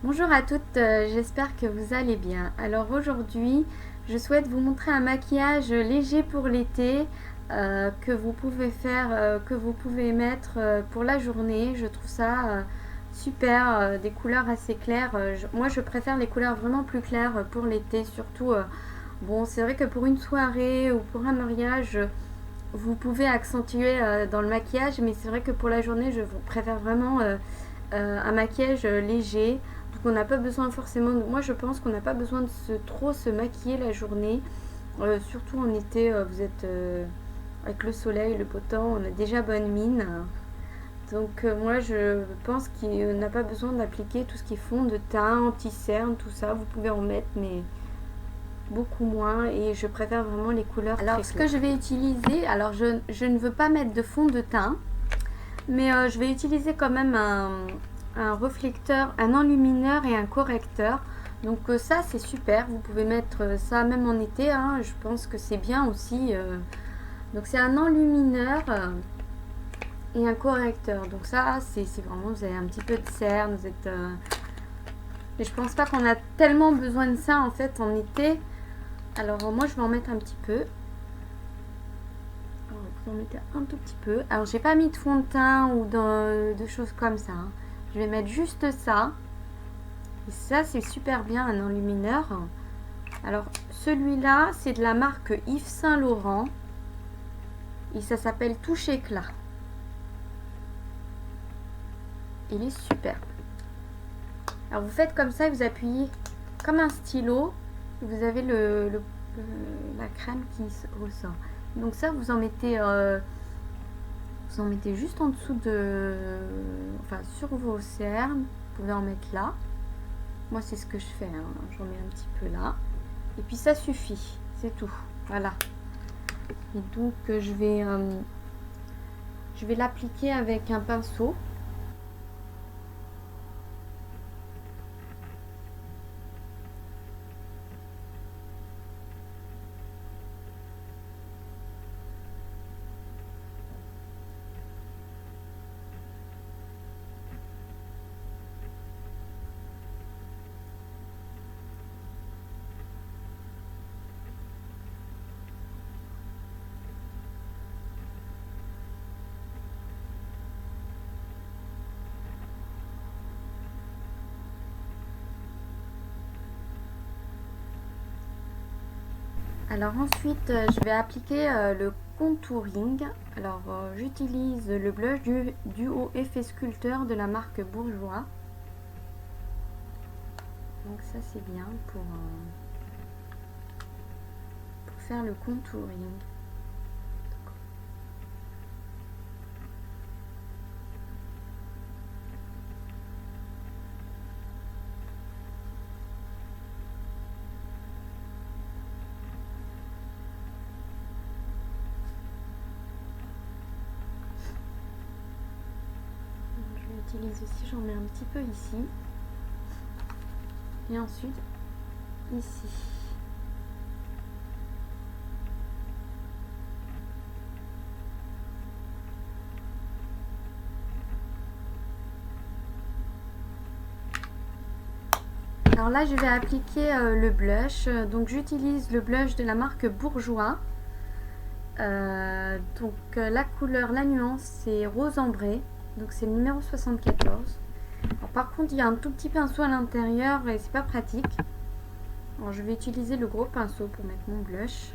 Bonjour à toutes, j'espère que vous allez bien. Alors aujourd'hui, je souhaite vous montrer un maquillage léger pour l'été que vous pouvez faire, que vous pouvez mettre pour la journée. Je trouve ça super, des couleurs assez claires. Moi, je préfère les couleurs vraiment plus claires pour l'été, surtout. Bon, c'est vrai que pour une soirée ou pour un mariage, vous pouvez accentuer dans le maquillage, mais c'est vrai que pour la journée, je préfère vraiment un maquillage léger. Donc on n'a pas besoin forcément moi je pense qu'on n'a pas besoin de trop se maquiller la journée. Surtout en été, vous êtes avec le soleil, le beau temps, on a déjà bonne mine. Donc moi je pense qu'il n'a pas besoin d'appliquer tout ce qui est fond de teint, anti-cerne, tout ça. Vous pouvez en mettre, mais beaucoup moins, et je préfère vraiment les couleurs. Alors ce que je vais utiliser, alors je ne veux pas mettre de fond de teint, mais je vais utiliser quand même un reflecteur, un enlumineur et un correcteur. Donc ça c'est super, vous pouvez mettre ça même en été, hein, je pense que c'est bien aussi. Donc c'est un enlumineur et un correcteur. Donc ça c'est vraiment, vous avez un petit peu de cerne, vous êtes... Et je pense pas qu'on a tellement besoin de ça en fait en été. Alors moi je vais en mettre un petit peu. Alors, vous en mettez un tout petit peu. Alors j'ai pas mis de fond de teint ou de choses comme ça, hein. Je vais mettre juste ça. Et ça c'est super bien, un enlumineur. Alors celui-là c'est de la marque Yves Saint Laurent. Et ça s'appelle Touche Éclat. Il est super. Alors vous faites comme ça et vous appuyez comme un stylo. Et vous avez la crème qui ressort. Donc ça vous en mettez juste en dessous de, enfin sur vos cernes. Vous pouvez en mettre là. Moi c'est ce que je fais, hein. J'en mets un petit peu là. Et puis ça suffit, c'est tout. Voilà. Et donc je vais l'appliquer avec un pinceau. Alors ensuite, je vais appliquer le contouring. Alors j'utilise le blush du Duo Effet Sculpteur de la marque Bourjois. Donc ça c'est bien pour faire le contouring. J'utilise aussi, j'en mets un petit peu ici. Et ensuite ici. Alors là je vais appliquer le blush. Donc j'utilise le blush de la marque Bourjois. La couleur, la nuance c'est rose ambré. Donc c'est le numéro 74. Alors, par contre il y a un tout petit pinceau à l'intérieur et c'est pas pratique. Alors je vais utiliser le gros pinceau pour mettre mon blush.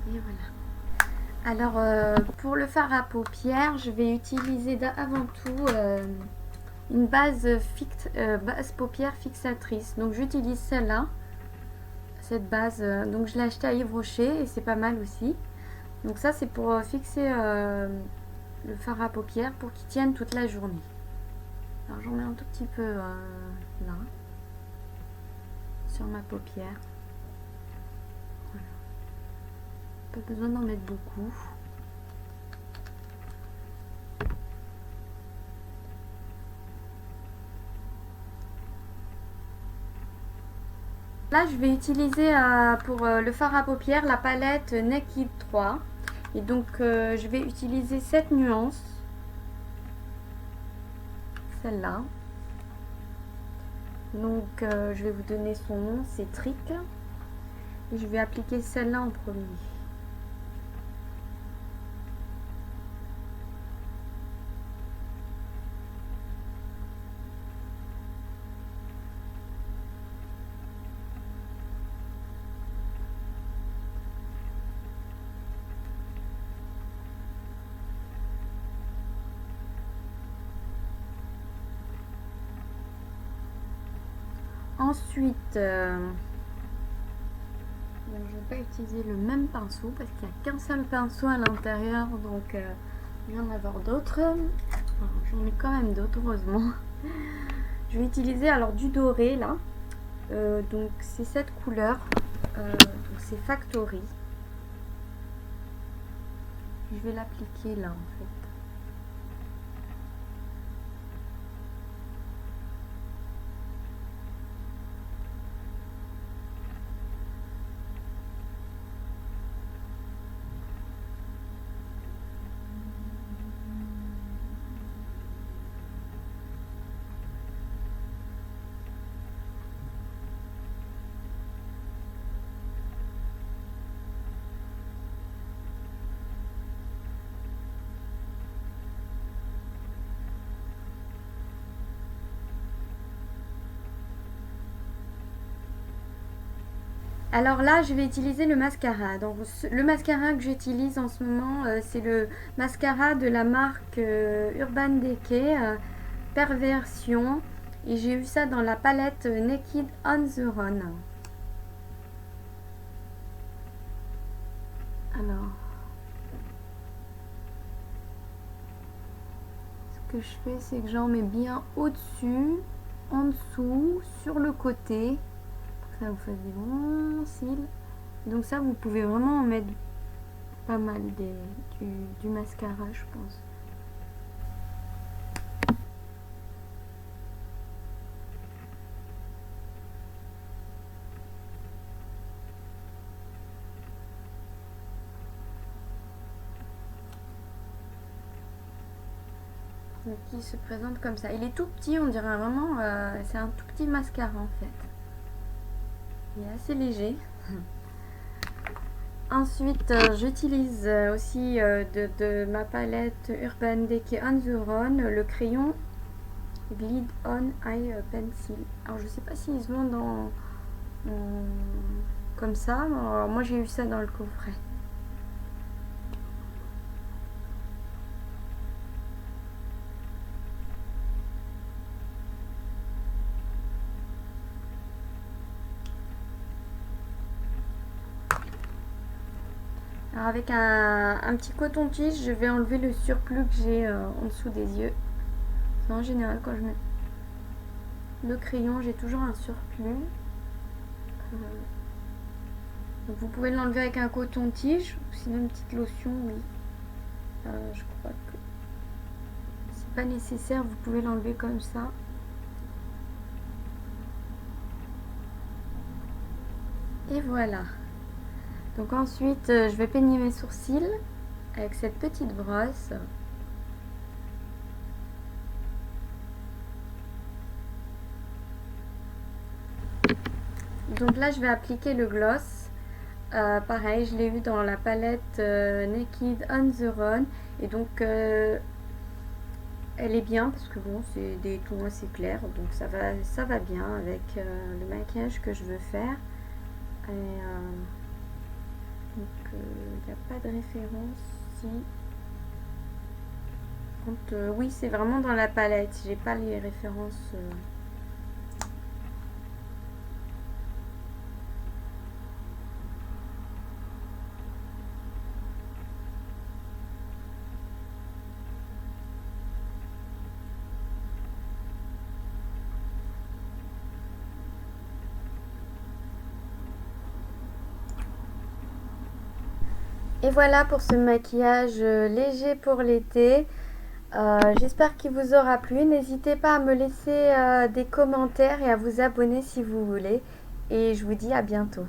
Et voilà. Alors pour le fard à paupières, je vais utiliser avant tout une base paupières fixatrice. Donc j'utilise celle-là, cette base. Donc je l'ai achetée à Yves Rocher et c'est pas mal aussi. Donc ça c'est pour fixer le fard à paupières pour qu'il tienne toute la journée. Alors j'en mets un tout petit peu là, sur ma paupière. Voilà. Pas besoin d'en mettre beaucoup. Là, je vais utiliser pour le fard à paupières la palette Naked 3. Et donc, je vais utiliser cette nuance. Celle-là. Donc, je vais vous donner son nom, c'est Trick. Et je vais appliquer celle-là en premier. Ensuite, je ne vais pas utiliser le même pinceau parce qu'il n'y a qu'un seul pinceau à l'intérieur, donc il va y en avoir d'autres. J'en ai quand même d'autres, heureusement. Je vais utiliser alors du doré là. Donc c'est cette couleur, donc c'est Factory. Je vais l'appliquer là en fait. Alors là, je vais utiliser le mascara. Donc, le mascara que j'utilise en ce moment, c'est le mascara de la marque Urban Decay Perversion. Et j'ai eu ça dans la palette Naked on the Run. Alors, ce que je fais, c'est que j'en mets bien au-dessus, en dessous, sur le côté. Ça vous fait des bons cils. Donc ça, vous pouvez vraiment en mettre pas mal du mascara, je pense. Donc il se présente comme ça. Il est tout petit, on dirait vraiment, c'est un tout petit mascara en fait. Il est assez léger. Ensuite, j'utilise aussi de ma palette Urban Decay On The Run le crayon Glide On Eye Pencil. Alors je sais pas s'ils se vendent comme ça. Alors, moi j'ai eu ça dans le coffret. Alors avec un petit coton-tige, je vais enlever le surplus que j'ai en dessous des yeux. En général, quand je mets le crayon, j'ai toujours un surplus. Donc vous pouvez l'enlever avec un coton-tige ou sinon une petite lotion, oui. Je crois que c'est pas nécessaire, vous pouvez l'enlever comme ça. Et voilà. Donc ensuite, je vais peigner mes sourcils avec cette petite brosse. Donc là, je vais appliquer le gloss. Pareil, je l'ai eu dans la palette Naked on the Run. Et donc, elle est bien parce que bon, c'est des tons assez clairs. Donc ça va bien avec le maquillage que je veux faire. Et, donc, il n'y a pas de référence ici. Oui, c'est vraiment dans la palette. J'ai pas les références. Et voilà pour ce maquillage léger pour l'été. J'espère qu'il vous aura plu. N'hésitez pas à me laisser des commentaires et à vous abonner si vous voulez. et je vous dis à bientôt.